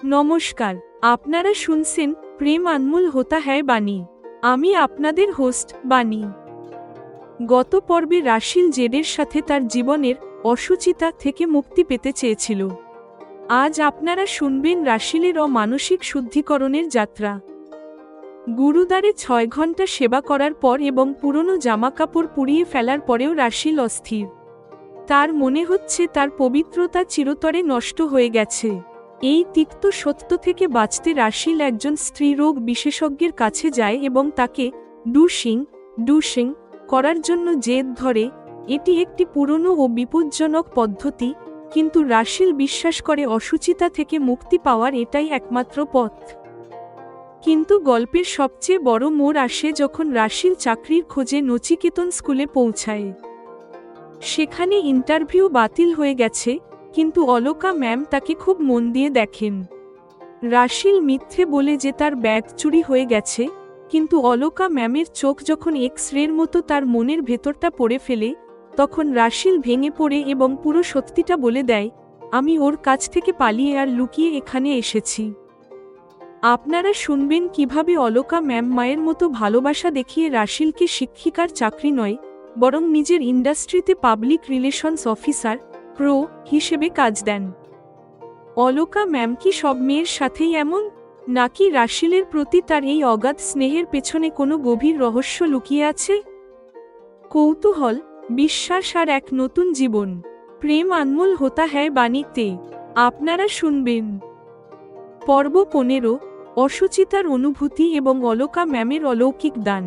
নমস্কার, আপনারা শুনছেন প্রেম আনমোল হোতা হ্যায় বাণী। আমি আপনাদের হোস্ট বাণী। গত পর্বে রাশিল জেডের সাথে তার জীবনের অসুচিতা থেকে মুক্তি পেতে চেয়েছিল। আজ আপনারা শুনবেন রাশিলের মানসিক শুদ্ধিকরণের যাত্রা। গুরুদ্বারে 6 ঘন্টা সেবা করার পর এবং পুরনো জামাকাপড় পুড়িয়ে ফেলার পরেও রাশিল অস্থির। তার মনে হচ্ছে তার পবিত্রতা চিরতরে নষ্ট হয়ে গেছে। এই তিক্ত সত্য থেকে বাঁচতে রাশিল একজন স্ত্রীরোগ বিশেষজ্ঞের কাছে যায় এবং তাকে ডুশিং করার জন্য জেদ ধরে। এটি একটি পুরনো ও বিপজ্জনক পদ্ধতি, কিন্তু রাশিল বিশ্বাস করে অসুচিতা থেকে মুক্তি পাওয়ার এটাই একমাত্র পথ। কিন্তু গল্পের সবচেয়ে বড় মোড় আসে যখন রাশিল চাকরির খোঁজে নচিকেতন স্কুলে পৌঁছায়। সেখানে ইন্টারভিউ বাতিল হয়ে গেছে, কিন্তু অলকা ম্যাম তাকে খুব মন দিয়ে দেখেন। রাশিল মিথ্যে বলে যে তার ব্যাগ চুরি হয়ে গেছে, কিন্তু অলকা ম্যামের চোখ যখন এক্স-রের মতো তার মনের ভেতরটা পড়ে ফেলে, তখন রাশিল ভেঙে পড়ে এবং পুরো সত্যিটা বলে দেয়, আমি ওর কাছ থেকে পালিয়ে আর লুকিয়ে এখানে এসেছি। আপনারা শুনবেন কিভাবে অলকা ম্যাম মায়ের মতো ভালোবাসা দেখিয়ে রাশিলকে শিক্ষিকার চাকরি নয়, বরং নিজের ইন্ডাস্ট্রিতে পাবলিক রিলেশনস অফিসার হিসেবে কাজ দেন। অলকা ম্যাম কি সব মেয়ের সাথেই এমন, নাকি রাশিলের প্রতি তার এই অগাধ স্নেহের পেছনে কোনো গভীর রহস্য লুকিয়ে আছে? কৌতূহল, বিশ্বাস আর এক নতুন জীবন। প্রেম আনমোল হোতা হ্যায় বাণীতে আপনারা শুনবেন পর্ব 15, অসুচিতার অনুভূতি এবং অলকা ম্যামের অলৌকিক দান।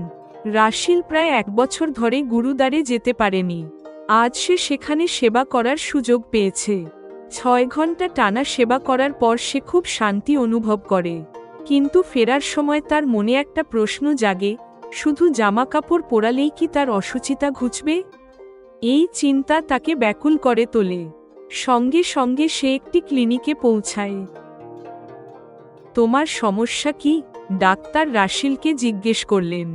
রাশিল প্রায় 1 বছর ধরে গুরুদ্বারে যেতে পারেনি। আজ সে সেখানে সেবা করার সুযোগ পেয়েছে। 6 ঘন্টা টানা সেবা করার পর সে খুব শান্তি অনুভব করে, কিন্তু ফেরার সময় তার মনে একটা প্রশ্ন জাগে, শুধু জামাকাপড় পরালেই কি তার অসুচিতা ঘুচবে? এই চিন্তা তাকে ব্যাকুল করে তোলে। সঙ্গে সঙ্গে সে একটি ক্লিনিকে পৌঁছায়। তোমার সমস্যা কি? ডাক্তার রাশিলকে জিজ্ঞেস করলেন।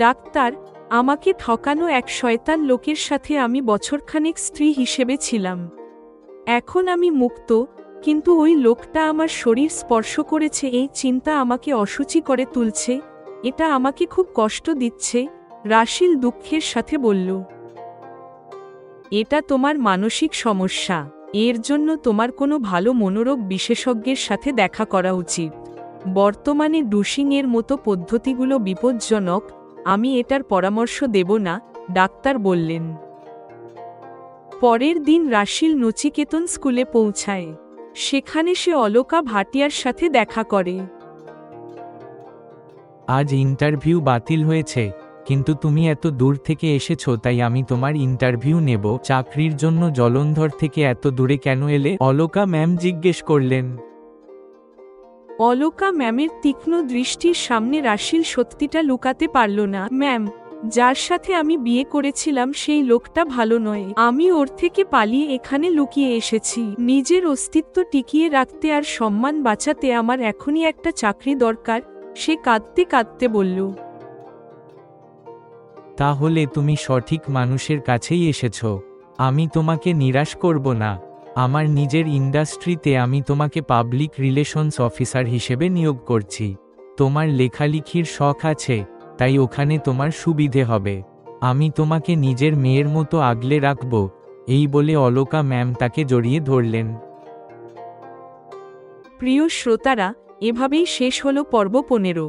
ডাক্তার, আমাকে ঠকানো এক শয়তান লোকের সাথে আমি বছরখানেক স্ত্রী হিসেবে ছিলাম। এখন আমি মুক্ত, কিন্তু ওই লোকটা আমার শরীর স্পর্শ করেছে, এই চিন্তা আমাকে অসুচি করে তুলছে। এটা আমাকে খুব কষ্ট দিচ্ছে, রাশিল দুঃখের সাথে বলল। এটা তোমার মানসিক সমস্যা। এর জন্য তোমার কোনো ভালো মনোরোগ বিশেষজ্ঞের সাথে দেখা করা উচিত। বর্তমানে ডুশিংয়ের মতো পদ্ধতিগুলো বিপজ্জনক, আমি এটার পরামর্শ দেব না, ডাক্তার বললেন। পরের দিন রাশিল নচিকেতন স্কুলে পৌঁছায়। সেখানে সে অলকা ভাটিয়ার সাথে দেখা করে। আজ ইন্টারভিউ বাতিল হয়েছে, কিন্তু তুমি এত দূর থেকে এসেছো, তাই আমি তোমার ইন্টারভিউ নেব। চাকরির জন্য জলন্ধর থেকে এত দূরে কেন এলে? অলকা ম্যাম জিজ্ঞেস করলেন। অলকা ম্যামের তীক্ষ্ণ দৃষ্টির সামনে রাশিল সত্যিটা লুকাতে পারল না। ম্যাম, যার সাথে আমি বিয়ে করেছিলাম সেই লোকটা ভালো নয়। আমি ওর থেকে পালিয়ে এখানে লুকিয়ে এসেছি। নিজের অস্তিত্ব টিকিয়ে রাখতে আর সম্মান বাঁচাতে আমার এখনই একটা চাকরি দরকার, সে কাঁদতে কাঁদতে বলল। তাহলে তুমি সঠিক মানুষের কাছেই এসেছো। আমি তোমাকে নিরাশ করব না। আমার নিজের ইন্ডাস্ট্রিতে আমি তোমাকে পাবলিক রিলেশনস অফিসার হিসেবে নিয়োগ করছি। তোমার লেখালেখির শখ আছে, তাই ওখানে তোমার সুবিধে হবে। আমি তোমাকে নিজের মেয়ের মতো আগলে রাখব। এই বলে অলকা ম্যাম তাকে জড়িয়ে ধরলেন। প্রিয় শ্রোতারা, এভাবেই শেষ হলো পর্ব 15।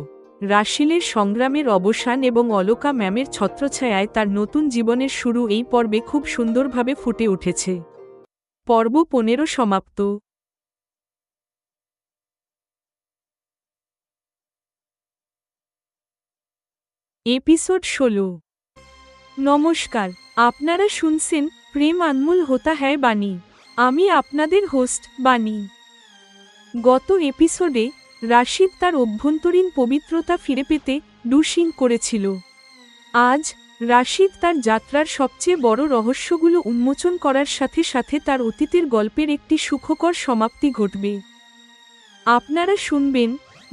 রাশিলের সংগ্রামের অবসান এবং অলকা ম্যামের ছত্রছায়ায় তার নতুন জীবনের শুরু এই পর্বে খুব সুন্দরভাবে ফুটে উঠেছে। পর্ব 15 সমাপ্ত। এপিসোড 16। নমস্কার, আপনারা শুনছেন প্রেম আনমোল হোতা হ্যায় বাণী। আমি আপনাদের হোস্ট বাণী। গত এপিসোডে রাশিদ তার অভ্যন্তরীণ পবিত্রতা ফিরে পেতে ডুশিং করেছিল। আজ রাশিদ তার যাত্রার সবচেয়ে বড় রহস্যগুলো উন্মোচন করার সাথে সাথে তার অতীতের গল্পের একটি সুখকর সমাপ্তি ঘটবে। আপনারা শুনবেন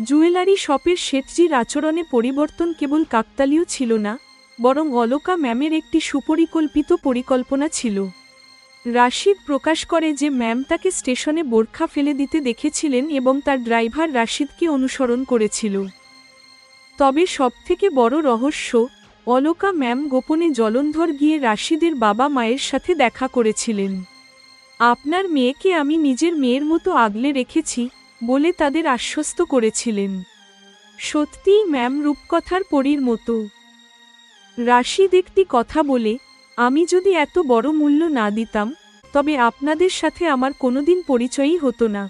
জুয়েলারি শপের শেঠজির আচরণে পরিবর্তন কেবল কাকতালীয় ছিল না, বরং অলকা ম্যামের একটি সুপরিকল্পিত পরিকল্পনা ছিল। রাশিদ প্রকাশ করে যে ম্যাম তাকে স্টেশনে বোরখা ফেলে দিতে দেখেছিলেন এবং তার ড্রাইভার রাশিদকে অনুসরণ করেছিল। তবে সবথেকে বড় রহস্য, অলকা ম্যাম গোপনে জলন্ধর গিয়ে রাশিদের বাবা মায়ের সাথে দেখা করেছিলেন। আপনার মেয়েকে আমি নিজের মেয়ের মতো আগলে রেখেছি বলে তাদের আশ্বস্ত করেছিলেন। সত্যিই ম্যাম রূপকথার পরীর মতো। রাশিদ একটি কথা বলে, আমি যদি এত বড় মূল্য না দিতাম তবে আপনাদের সাথে আমার কোনোদিন পরিচয়ই হতো না।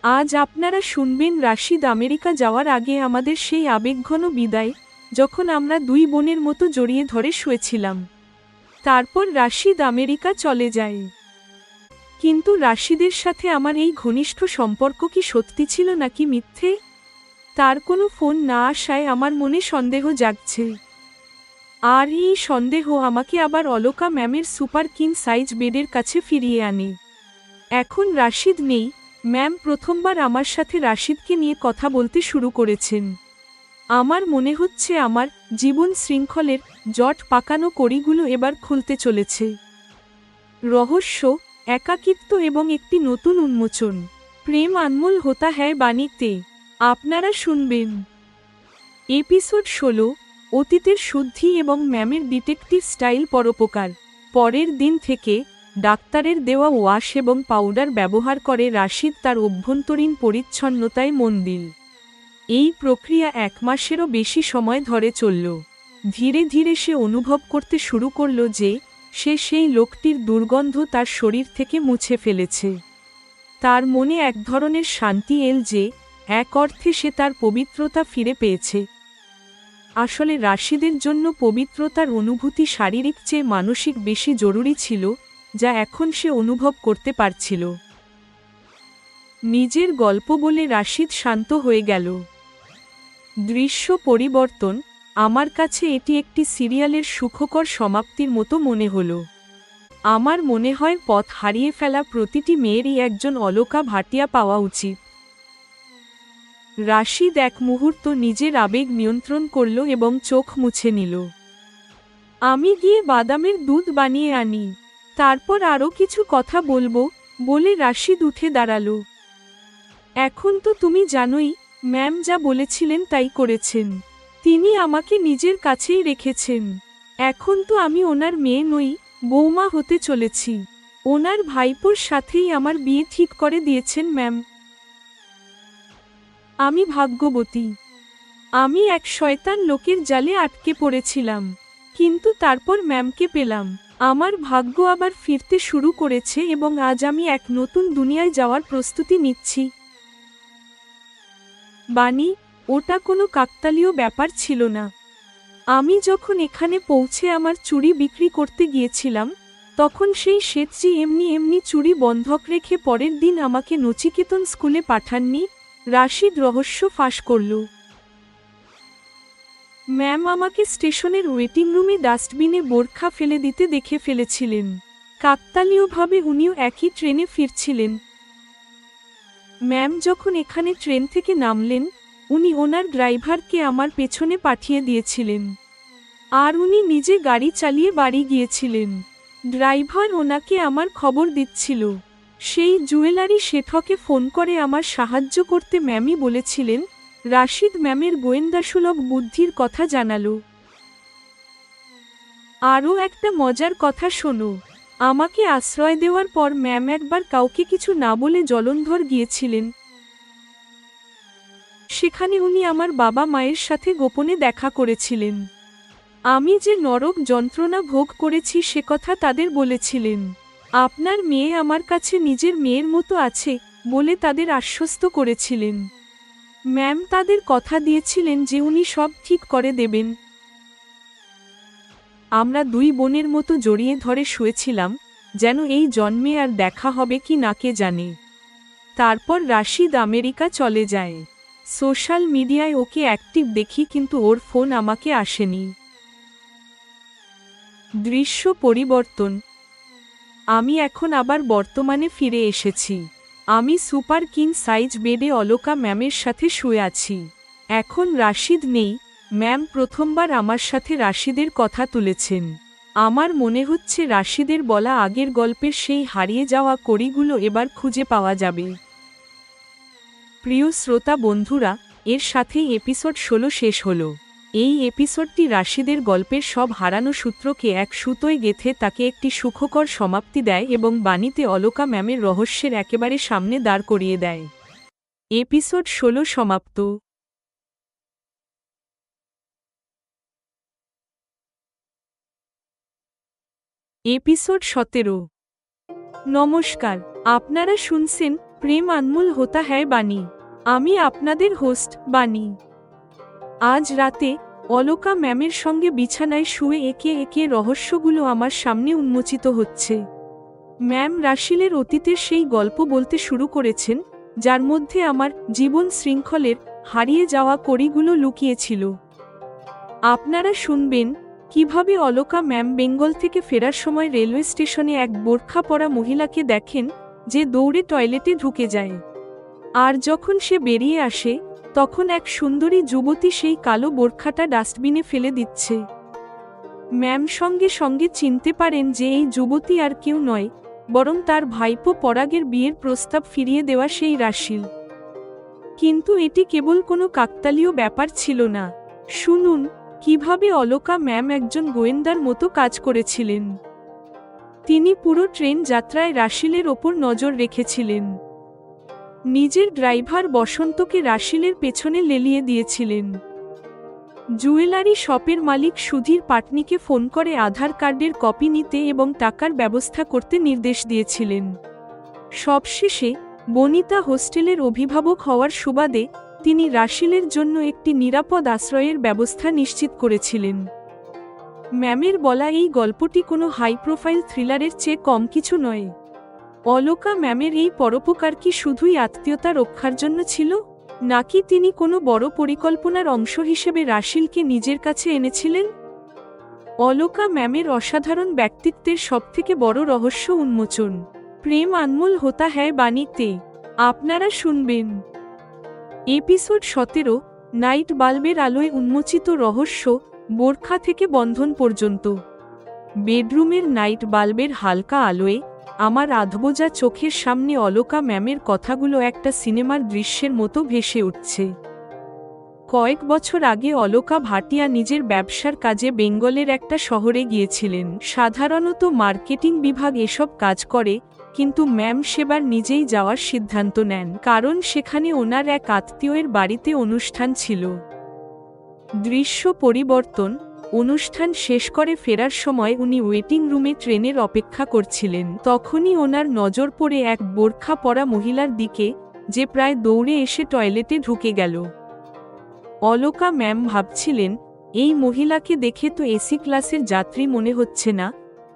আজ আপনারা শুনবেন রাশিদ আমেরিকা যাওয়ার আগে আমাদের সেই আবেগঘন বিদায়, যখন আমরা দুই বোনের মতো জড়িয়ে ধরে শুয়েছিলাম। তারপর রাশিদ আমেরিকা চলে যায়। কিন্তু রাশিদের সাথে আমার এই ঘনিষ্ঠ সম্পর্ক কি সত্যি ছিল নাকি মিথ্যে? তার কোনো ফোন না আসায় আমার মনে সন্দেহ জাগছে। আর এই সন্দেহ আমাকে আবার অলকা ম্যামের সুপার কিং সাইজ বেডের কাছে ফিরিয়ে আনে। এখন রাশিদ নেই, ম্যাম প্রথমবার আমার সাথে রাশিদকে নিয়ে কথা বলতে শুরু করেছেন। আমার মনে হচ্ছে আমার জীবন শৃঙ্খলের জট পাকানো কড়িগুলো এবার খুলতে চলেছে। রহস্য, একাকিত্ব এবং একটি নতুন উন্মোচন। প্রেম আনমোল হোতা হ্যায় বাণীতে আপনারা শুনবেন। এপিসোড 16, অতীতের শুদ্ধি এবং ম্যামের ডিটেকটিভ স্টাইল পরোপকার। পরের দিন থেকে ডাক্তারের দেওয়া ওয়াশ এবং পাউডার ব্যবহার করে রাশিদ তার অভ্যন্তরীণ পরিচ্ছন্নতায় মন দিল। এই প্রক্রিয়া 1 মাসেরও বেশি সময় ধরে চলল। ধীরে ধীরে সে অনুভব করতে শুরু করল যে সে সেই লোকটির দুর্গন্ধ তার শরীর থেকে মুছে ফেলেছে। তার মনে এক ধরনের শান্তি এল যে এক অর্থে সে তার পবিত্রতা ফিরে পেয়েছে। আসলে রাশিদের জন্য পবিত্রতার অনুভূতি শারীরিক চেয়ে মানসিক বেশি জরুরি ছিল, যা এখন সে অনুভব করতে পারছিল। নিজের গল্প বলে রাশিদ শান্ত হয়ে গেল। দৃশ্য পরিবর্তন। আমার কাছে এটি একটি সিরিয়ালের সুখকর সমাপ্তির মতো মনে হলো। আমার মনে হয় পথ হারিয়ে ফেলা প্রতিটি মেয়েরই একজন অলকা ভাটিয়া পাওয়া উচিত। রাশিদ এক মুহূর্ত নিজের আবেগ নিয়ন্ত্রণ করল এবং চোখ মুছে নিল। আমি গিয়ে বাদামের দুধ বানিয়ে আনি, তারপর আরও কিছু কথা বলবো বলে রাশিদ উঠে দাঁড়ালো। এখন তো তুমি জানোই, ম্যাম যা বলেছিলেন তাই করেছেন। তিনি আমাকে নিজের কাছেই রেখেছেন। এখন তো আমি ওনার মেয়ে নই, বৌমা হতে চলেছি। ওনার ভাইপোর সাথেই আমার বিয়ে ঠিক করে দিয়েছেন ম্যাম। আমি ভাগ্যবতী। আমি এক শয়তান লোকের জালে আটকে পড়েছিলাম, কিন্তু তারপর ম্যামকে পেলাম। আমার ভাগ্য আবার ফিরতে শুরু করেছে এবং আজ আমি এক নতুন দুনিয়ায় যাওয়ার প্রস্তুতি নিচ্ছি। বানি, ওটা কোনো কাকতালীয় ব্যাপার ছিল না। আমি যখন এখানে পৌঁছে আমার চুড়ি বিক্রি করতে গিয়েছিলাম, তখন সেই শেঠজি এমনি চুড়ি বন্ধক রেখে পরের দিন আমাকে নচিকেতন স্কুলে পাঠাননি। রাশিদ রহস্য ফাঁস করল। ম্যাম আমাকে স্টেশনের ওয়েটিং রুমে ডাস্টবিনে বোরখা ফেলে দিতে দেখে ফেলেছিলেন। কাকতালীয়ভাবে উনিও একই ট্রেনে ফিরছিলেন। ম্যাম যখন এখানে ট্রেন থেকে নামলেন, উনি ওনার ড্রাইভারকে আমার পেছনে পাঠিয়ে দিয়েছিলেন, আর উনি নিজে গাড়ি চালিয়ে বাড়ি গিয়েছিলেন। ড্রাইভার ওনাকে আমার খবর দিচ্ছিল। সেই জুয়েলারি শেঠকে ফোন করে আমার সাহায্য করতে ম্যামই বলেছিলেন। রাশিদ ম্যামের গোয়েন্দাসুলভ বুদ্ধির কথা জানালো। আরও একটা মজার কথা শোনো। আমাকে আশ্রয় দেওয়ার পর ম্যাম একবার কাউকে কিছু না বলে জলন্ধর গিয়েছিলেন। সেখানে উনি আমার বাবা মায়ের সাথে গোপনে দেখা করেছিলেন। আমি যে নরক যন্ত্রণা ভোগ করেছি সে কথা তাদের বলেছিলেন। আপনার মেয়ে আমার কাছে নিজের মেয়ের মতো আছে বলে তাদের আশ্বস্ত করেছিলেন। ম্যাম তাদের কথা দিয়েছিলেন যে উনি সব ঠিক করে দেবেন। আমরা দুই বোনের মতো জড়িয়ে ধরে শুয়েছিলাম, যেন এই জন্মে আর দেখা হবে কি না কে জানে। তারপর রাশিদ আমেরিকা চলে যায়। সোশ্যাল মিডিয়ায় ওকে অ্যাক্টিভ দেখি, কিন্তু ওর ফোন আমাকে আসেনি। দৃশ্য পরিবর্তন। আমি এখন আবার বর্তমানে ফিরে এসেছি। আমি সুপার কিং সাইজ বেডে অলকা ম্যামের সাথে শুয়ে আছি। এখন রাশিদ নেই। ম্যাম প্রথমবার আমার সাথে রাশিদের কথা তুলেছেন। আমার মনে হচ্ছে রাশিদের বলা আগের গল্পের সেই হারিয়ে যাওয়া কড়িগুলো এবার খুঁজে পাওয়া যাবে। প্রিয় শ্রোতা বন্ধুরা, এর সাথেই এপিসোড 16 শেষ হলো। এই এপিসোডটি রাশিদের গল্পের সব হারানো সূত্রকে এক সুতোয় গেঁথে তাকে একটি সুখকর সমাপ্তি দেয় এবং বাণীতে অলকা ম্যামের রহস্যের একেবারে সামনে দাঁড় করিয়ে দেয়। এপিসোড 16 সমাপ্ত। এপিসোড 17। নমস্কার, আপনারা শুনছেন প্রেম আনমোল হোতা হ্যায় বাণী। আমি আপনাদের হোস্ট বাণী। আজ রাতে অলকা ম্যামের সঙ্গে বিছানায় শুয়ে একে একে রহস্যগুলো আমার সামনে উন্মোচিত হচ্ছে। ম্যাম রাশিলের অতীতের সেই গল্প বলতে শুরু করেছেন, যার মধ্যে আমার জীবন শৃঙ্খলের হারিয়ে যাওয়া কড়িগুলো লুকিয়েছিল। আপনারা শুনবেন কিভাবে অলকা ম্যাম বেঙ্গল থেকে ফেরার সময় রেলওয়ে স্টেশনে এক বোরখা পরা মহিলাকে দেখেন, যে দৌড়ে টয়লেটে ঢুকে যায়। আর যখন সে বেরিয়ে আসে, তখন এক সুন্দরী যুবতী সেই কালো বোরখাটা ডাস্টবিনে ফেলে দিচ্ছে। ম্যাম সঙ্গে সঙ্গে চিনতে পারেন যে এই যুবতী আর কেউ নয়, বরং তার ভাইপো পরাগের বিয়ের প্রস্তাব ফিরিয়ে দেওয়া সেই রাশিল। কিন্তু এটি কেবল কোনো কাকতালীয় ব্যাপার ছিল না। শুনুন কিভাবে অলকা ম্যাম একজন গোয়েন্দার মতো কাজ করেছিলেন। তিনি পুরো ট্রেন যাত্রায় রাশিলের ওপর নজর রেখেছিলেন। নিজের ড্রাইভার বসন্তকে রাশিলের পেছনে লেলিয়ে দিয়েছিলেন। জুয়েলারি শপের মালিক সুধীর পাটনিকে ফোন করে আধার কার্ডের কপি নিতে এবং টাকার ব্যবস্থা করতে নির্দেশ দিয়েছিলেন। সবশেষে বনিতা হোস্টেলের অভিভাবক হওয়ার সুবাদে তিনি রাশিলের জন্য একটি নিরাপদ আশ্রয়ের ব্যবস্থা নিশ্চিত করেছিলেন। ম্যামের বলা এই গল্পটি কোনো হাই প্রোফাইল থ্রিলারের চেয়ে কম কিছু নয়। অলকা ম্যামের এই পরোপকার কি শুধুই আত্মীয়তা রক্ষার জন্য ছিল, নাকি তিনি কোনো বড় পরিকল্পনার অংশ হিসেবে রাশিলকে নিজের কাছে এনেছিলেন? অলকা ম্যামের অসাধারণ ব্যক্তিত্বের সবথেকে বড় রহস্য উন্মোচন প্রেম আনমোল হোতা হ্যায় বাণীতে আপনারা শুনবেন। এপিসোড 17। নাইট বাল্বের আলোয় উন্মোচিত রহস্য, বোরখা থেকে বন্ধন পর্যন্ত। বেডরুমের নাইট বাল্বের হালকা আলোয় আমার আধবোজা চোখের সামনে অলকা ম্যামের কথাগুলো একটা সিনেমার দৃশ্যের মতো ভেসে উঠছে। কয়েক বছর আগে অলকা ভাটিয়া নিজের ব্যবসার কাজে বেঙ্গলের একটা শহরে গিয়েছিলেন। সাধারণত মার্কেটিং বিভাগ এসব কাজ করে, কিন্তু ম্যাম সেবার নিজেই যাওয়ার সিদ্ধান্ত নেন, কারণ সেখানে ওনার এক আত্মীয়ের বাড়িতে অনুষ্ঠান ছিল। দৃশ্য পরিবর্তন। অনুষ্ঠান শেষ করে ফেরার সময় উনি ওয়েটিং রুমে ট্রেনের অপেক্ষা করছিলেন। তখনই ওনার নজর পড়ে এক বোরখা পরা মহিলার দিকে, যে প্রায় দৌড়ে এসে টয়লেটে ঢুকে গেল। অলকা ম্যাম ভাবছিলেন, এই মহিলাকে দেখে তো এসি ক্লাসের যাত্রী মনে হচ্ছে না,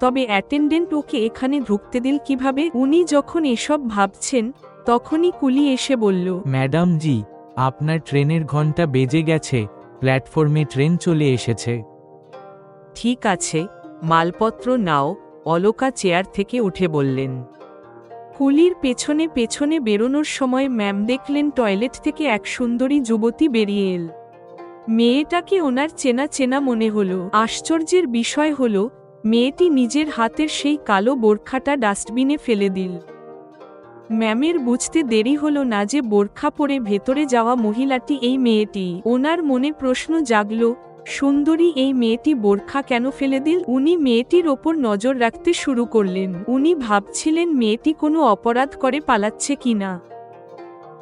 তবে অ্যাটেন্ডেন্ট ওকে এখানে ঢুকতে দিল কিভাবে? উনি যখন এসব ভাবছেন, তখনই কুলি এসে বলল, ম্যাডাম জি, আপনার ট্রেনের ঘন্টা বেজে গেছে, প্ল্যাটফর্মে ট্রেন চলে এসেছে। ঠিক আছে, মালপত্র নাও, অলকা চেয়ার থেকে উঠে বললেন। কুলির পেছনে পেছনে বেরোনোর সময় ম্যাম দেখলেন টয়লেট থেকে এক সুন্দরী যুবতী বেরিয়ে এল। মেয়েটাকে ওনার চেনা চেনা মনে হলো। আশ্চর্যের বিষয় হলো, মেয়েটি নিজের হাতের সেই কালো বোরখাটা ডাস্টবিনে ফেলে দিল। ম্যামের বুঝতে দেরি হলো না যে বোরখা পরে ভেতরে যাওয়া মহিলাটি এই মেয়েটি। ওনার মনে প্রশ্ন জাগল, সুন্দরী এই মেয়েটি বোরখা কেন ফেলে দিল? উনি মেয়েটির ওপর নজর রাখতে শুরু করলেন। উনি ভাবছিলেন মেয়েটি কোনো অপরাধ করে পালাচ্ছে কিনা।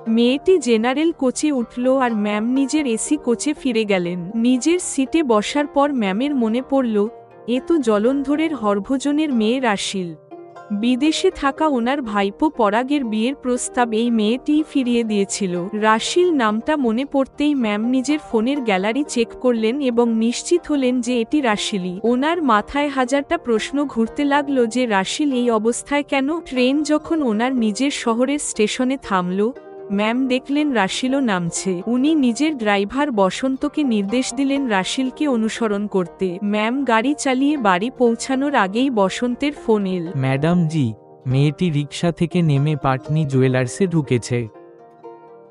মেয়েটি জেনারেল কোচে উঠল আর ম্যাম নিজের এসি কোচে ফিরে গেলেন। নিজের সিটে বসার পর ম্যামের মনে পড়ল, এ তো জলন্ধরের হরভজনের মেয়ে রাশিল। বিদেশে থাকা ওনার ভাইপো পরাগের বিয়ের প্রস্তাব এই মেয়েটিই ফিরিয়ে দিয়েছিল। রাশিল নামটা মনে পড়তেই ম্যাম নিজের ফোনের গ্যালারি চেক করলেন এবং নিশ্চিত হলেন যে এটি রাশিলই। ওনার মাথায় হাজারটা প্রশ্ন ঘুরতে লাগল যে রাশিল এই অবস্থায় কেন? ট্রেন যখন ওনার নিজের শহরের স্টেশনে থামল, ম্যাম দেখলেন রাশিলও নামছে। উনি নিজের ড্রাইভার বসন্তকে নির্দেশ দিলেন রাশিলকে অনুসরণ করতে। ম্যাম গাড়ি চালিয়ে বাড়ি পৌঁছানোর আগেই বসন্তের ফোন এল। ম্যাডাম জি, মেয়েটি রিকশা থেকে নেমে পাটনি জুয়েলার্সে ঢুকেছে।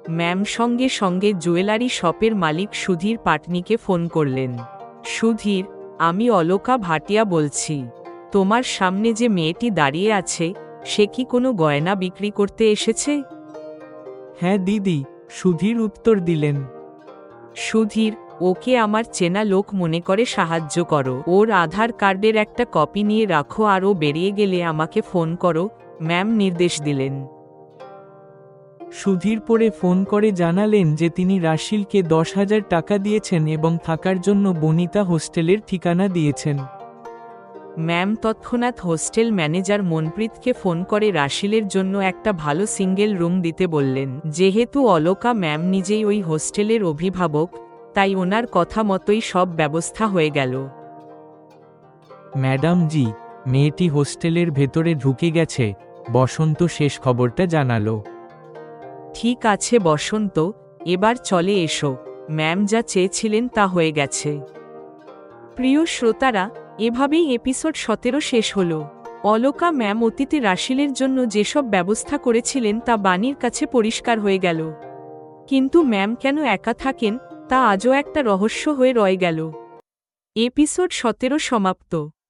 ম্যাম সঙ্গে সঙ্গে জুয়েলারি শপের মালিক সুধীর পাটনিকে ফোন করলেন। সুধীর, আমি অলকা ভাটিয়া বলছি। তোমার সামনে যে মেয়েটি দাঁড়িয়ে আছে সে কি কোনো গয়না বিক্রি করতে এসেছে? হ্যাঁ দিদি, সুধীর উত্তর দিলেন। সুধীর, ওকে আমার চেনা লোক মনে করে সাহায্য করো। ওর আধার কার্ডের একটা কপি নিয়ে রাখো, আর ও বেরিয়ে গেলে আমাকে ফোন করো, ম্যাম নির্দেশ দিলেন। সুধীর পরে ফোন করে জানালেন যে তিনি রাশিলকে 10,000 টাকা দিয়েছেন এবং থাকার জন্য বনিতা হোস্টেলের ঠিকানা দিয়েছেন। ম্যাম তৎক্ষণাৎ হোস্টেল ম্যানেজার মনপ্রীতকে ফোন করে রাশিলের জন্য একটা ভালো সিঙ্গেল রুম দিতে বললেন। যেহেতু অলকা ম্যাম নিজেই ওই হোস্টেলের অভিভাবক, তাই ওনার কথা মতোই সব ব্যবস্থা হয়ে গেল। ম্যাডাম জি, মেয়েটি হোস্টেলের ভেতরে ঢুকে গেছে, বসন্ত শেষ খবরটা জানালো। ঠিক আছে বসন্ত, এবার চলে এসো, ম্যাম যা চেয়েছিলেন তা হয়ে গেছে। প্রিয় শ্রোতারা, এভাবেই এপিসোড 17 শেষ হলো। অলকা ম্যাম অতীতে রাশিলের জন্য যেসব ব্যবস্থা করেছিলেন তা বাণীর কাছে পরিষ্কার হয়ে গেল। কিন্তু ম্যাম কেন একা থাকেন তা আজও একটা রহস্য হয়ে রয়ে গেল। এপিসোড 17 সমাপ্ত।